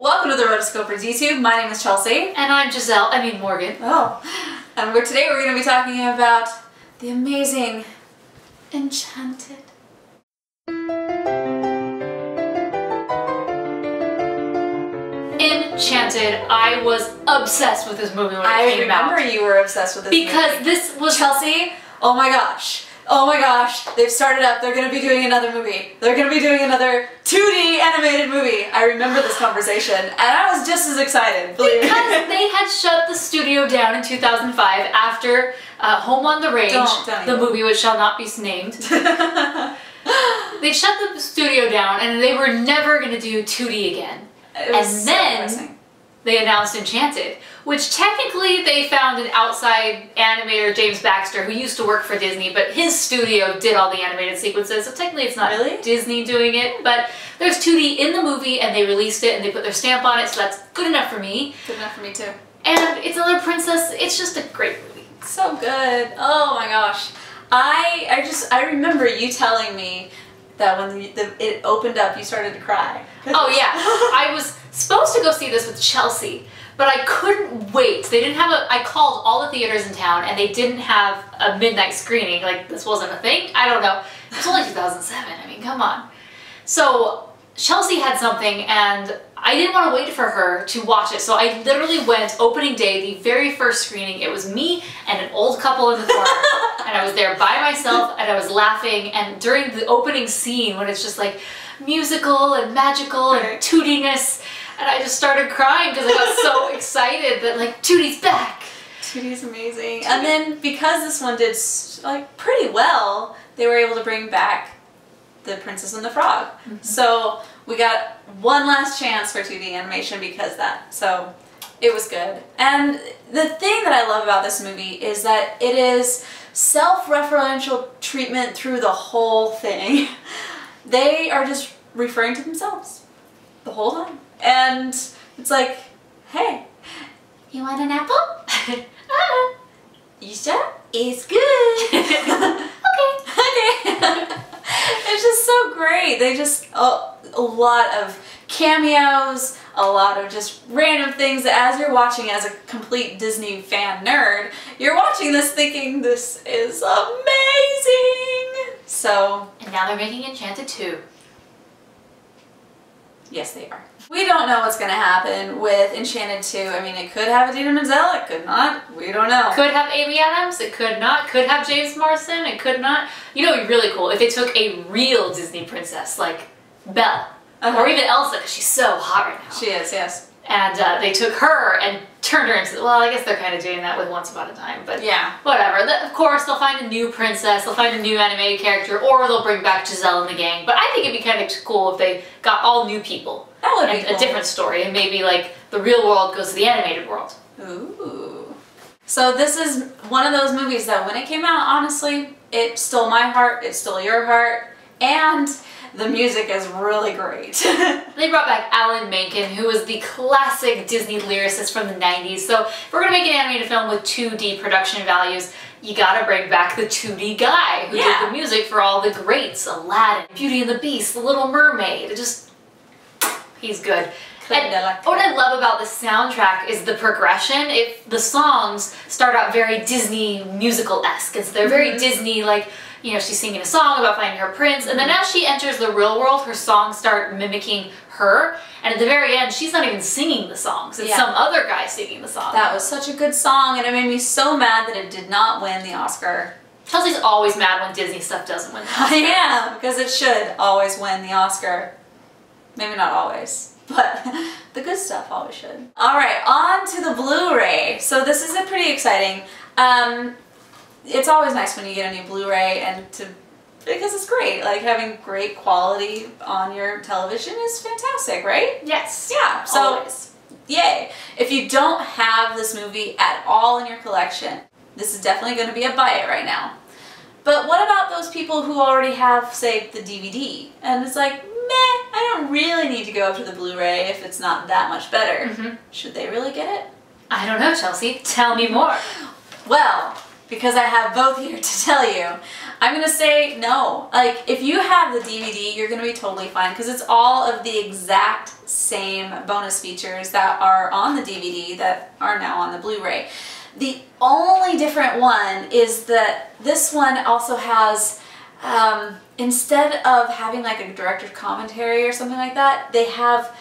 Welcome to the Rotoscopers YouTube. My name is Chelsea. And I'm Morgan. Oh. And today we're going to be talking about the amazing Enchanted. Enchanted. I was obsessed with this movie when it came out. I remember you were obsessed with this movie. Because this was... Chelsea, oh my gosh. Oh my gosh, they've started up, they're going to be doing another movie. They're going to be doing another 2D animated movie. I remember this conversation, and I was just as excited, believe me. Because they had shut the studio down in 2005 after Home on the Range, the movie which shall not be named. They shut the studio down, and they were never going to do 2D again. And then they announced Enchanted, which technically they found an outside animator, James Baxter, who used to work for Disney, but his studio did all the animated sequences, so technically it's not Disney doing it, but there's 2D in the movie and they released it and they put their stamp on it, so that's good enough for me. Good enough for me too. And it's another princess, it's just a great movie. So good. Oh my gosh. I remember you telling me that when it opened up you started to cry. Oh yeah, I was supposed to go see this with Chelsea, but I couldn't wait. They didn't have I called all the theaters in town and they didn't have a midnight screening. Like, this wasn't a thing? I don't know. It was only 2007, I mean, come on. So Chelsea had something and I didn't want to wait for her to watch it, so I literally went opening day, the very first screening. It was me and an old couple in the corner, and I was there by myself and I was laughing, and during the opening scene when it's just like musical and magical and 2D-ness, and I just started crying because I got so excited that like 2D's back. 2D's amazing. And then because this one did like pretty well, they were able to bring back The Princess and the Frog. So we got one last chance for 2D animation because of that. So it was good. And the thing that I love about this movie is that it is self-referential treatment through the whole thing. They are just referring to themselves the whole time. And it's like, hey, you want an apple? You sure? It's good. Okay. It's just so great. They just, a lot of cameos, a lot of just random things that as you're watching as a complete Disney fan nerd, you're watching this thinking this is amazing. So. And now they're making Enchanted 2. Yes, they are. We don't know what's going to happen with Enchanted 2. I mean, it could have Idina Menzel, it could not. We don't know. Could have Amy Adams, it could not. Could have James Marsden, it could not. You know, it'd be really cool if they took a real Disney princess like Belle. Or even Elsa, because she's so hot right now. She is, yes. And they took her and turned her into, well, I guess they're kind of doing that with Once Upon a Time, but yeah, whatever. Of course, they'll find a new princess, they'll find a new animated character, or they'll bring back Giselle and the gang. But I think it'd be kind of cool if they got all new people. That would be cool. A different story, and maybe like the real world goes to the animated world. Ooh. So this is one of those movies that when it came out, honestly, it stole my heart, it stole your heart, and the music is really great. They brought back Alan Menken, who was the classic Disney lyricist from the 90s. So if we're going to make an animated film with 2D production values, you gotta bring back the 2D guy who did the music for all the greats. Aladdin, Beauty and the Beast, The Little Mermaid. He's good. And what I love about the soundtrack is the progression. The songs start out very Disney musical-esque. They're very Disney, like, you know, she's singing a song about finding her prince, and then as she enters the real world, her songs start mimicking her, and at the very end, she's not even singing the songs. It's some other guy singing the song. That was such a good song, and it made me so mad that it did not win the Oscar. Chelsea's always mad when Disney stuff doesn't win the Oscar. I am, because it should always win the Oscar. Maybe not always, but the good stuff always should. Alright, on to the Blu-ray. So this is pretty exciting. It's always nice when you get a new Blu-ray because it's great. Like, having great quality on your television is fantastic, right? Yes. Yeah. So, always. Yay. If you don't have this movie at all in your collection, this is definitely going to be a buy it right now. But what about those people who already have, say, the DVD? And it's like, meh, I don't really need to go up to the Blu-ray if it's not that much better. Should they really get it? I don't know, Chelsea. Tell me more. Well, because I have both here to tell you. I'm gonna say no. Like, if you have the DVD, you're gonna be totally fine because it's all of the exact same bonus features that are on the DVD that are now on the Blu-ray. The only different one is that this one also has, instead of having like a director's commentary or something like that, they have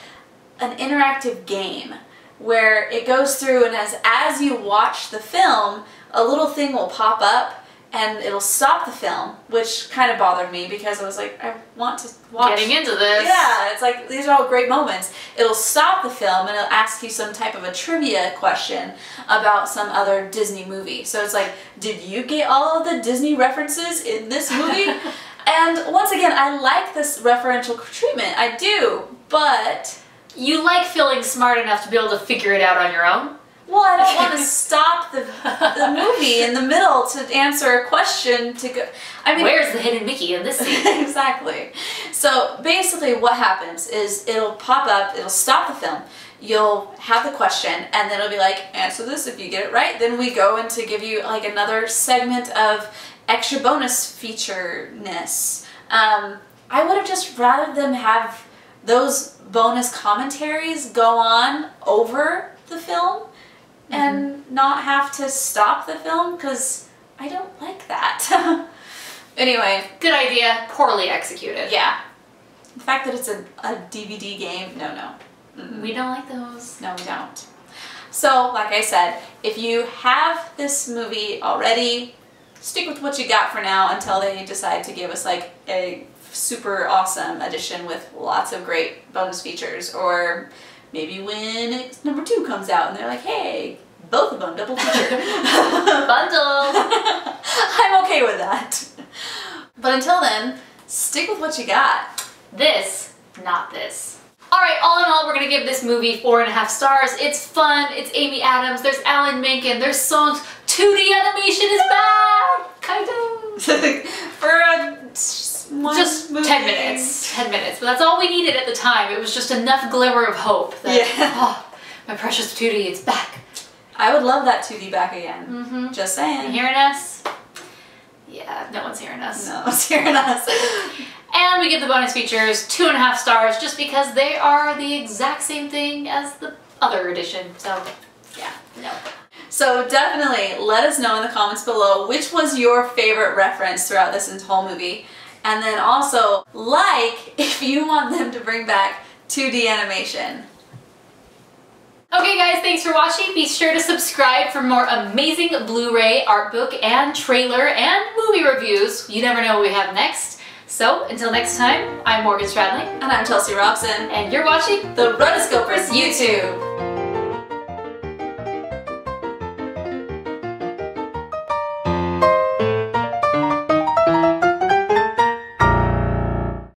an interactive game where it goes through, and as you watch the film, a little thing will pop up and it'll stop the film, which kind of bothered me because I was like, I want to watch. Getting into this. Yeah, it's like, these are all great moments. It'll stop the film and it'll ask you some type of a trivia question about some other Disney movie. So it's like, did you get all of the Disney references in this movie? And once again, I like this referential treatment. I do, but... You like feeling smart enough to be able to figure it out on your own? Well, I don't want to stop the movie in the middle to answer a question to go... I mean, where's the hidden Mickey in this scene? Exactly. So basically what happens is it'll pop up, it'll stop the film, you'll have the question, and then it'll be like, answer this. If you get it right, then we go in to give you like another segment of extra bonus feature-ness. I would have just rather them have those bonus commentaries go on over the film and not have to stop the film, because I don't like that. Anyway. Good idea, poorly executed. Yeah. The fact that it's a DVD game, no. We don't like those. No, we don't. So, like I said, if you have this movie already, stick with what you got for now until they decide to give us like a super awesome edition with lots of great bonus features, or maybe when number 2 comes out and they're like, hey, both of them double feature. Bundle! I'm okay with that. But until then, stick with what you got. This, not this. Alright, all in all, we're gonna give this movie 4.5 stars. It's fun, it's Amy Adams, there's Alan Menken, there's songs, 2D animation is back! Kind of. For just 10 minutes. 10 minutes. But that's all we needed at the time. It was just enough glimmer of hope that, oh, my precious 2D, it's back. I would love that 2D back again. Just saying. You hearing us? Yeah, no one's hearing us. No one's hearing us. And we give the bonus features 2.5 stars just because they are the exact same thing as the other edition. So, yeah, no. So definitely let us know in the comments below which was your favorite reference throughout this whole movie. And then also, like if you want them to bring back 2D animation. Okay guys, thanks for watching. Be sure to subscribe for more amazing Blu-ray, art book, and trailer, and movie reviews. You never know what we have next. So, until next time, I'm Morgan Stradling. And I'm Chelsea Robson. And you're watching the Rotoscopers YouTube.